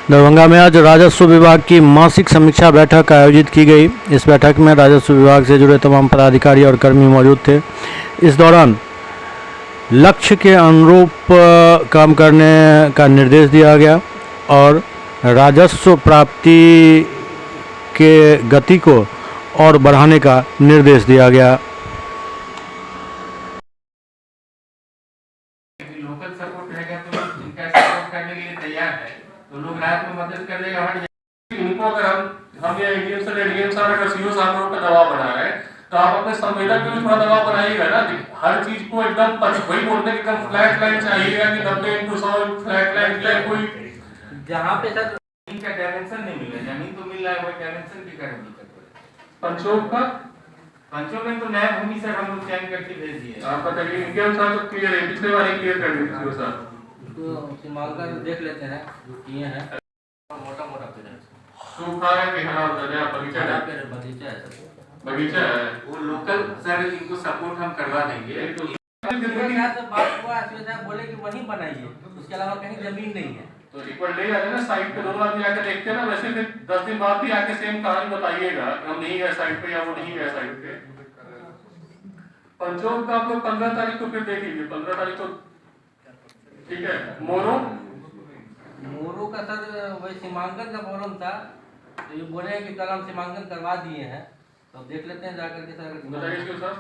दरभंगा में आज राजस्व विभाग की मासिक समीक्षा बैठक आयोजित की गई। इस बैठक में राजस्व विभाग से जुड़े तमाम पदाधिकारी और कर्मी मौजूद थे। इस दौरान लक्ष्य के अनुरूप काम करने का निर्देश दिया गया और राजस्व प्राप्ति के गति को और बढ़ाने का निर्देश दिया गया। लोकल सपोर्ट रहेगा तो जिनका सपोर्ट करने के लिए तैयार है तो लोग रात में मदद कर देगा। इनको अगर हम ये एडीएम सर अगर सीओ साहब पर दबाव बना रहे हैं तो आप अपने संवेदक पे भी थोड़ा दबाव बनाइएगा ना। हर चीज को एकदम वही बोलते कि एकदम फ्लैट लाइन चाहिएगा कि 90/100 फ्लैट लाइन किया कोई जहां पे सर इनका डायमेंशन नहीं मिल रहा, जमीन तो मिल रहा है, वो डायमेंशन की कारण दिक्कत हो रही है। पंचों में तो नया भूमि सर हम लोग चयन करके भेज दिए। आप बताइए इनके अनुसार तो क्लियर है, पिछले बार क्लियर कर दी थी सर। तो सीमांकन देख लेते हैं जो किए हैं। मोटा मोटा पेड़ है, सूखा है कि हरा है, बगीचा है, बगीचा है वो लोकल सर इनको सपोर्ट हम करवा देंगे। तो बात हुआ बोले कि वहीं बनाइए, उसके अलावा कहीं जमीन नहीं है तो एक बार ले जाते ना साइट पे, दोनों आदमी आके देखते हैं ना। वैसे फिर 10 दिन बाद भी आके सेम कहानी बताइएगा हम नहीं गए साइट पे या वो नहीं गए साइट पे। पंचों का आप लोग 15 तारीख को फिर देख लीजिए, 15 तारीख को ठीक है। मोरो का सर वही सीमांकन का प्रॉब्लम था, तो ये बोले कि कल हम सीमांकन करवा दिए हैं, तो देख लेते हैं जाकर के सर। बताइए सर।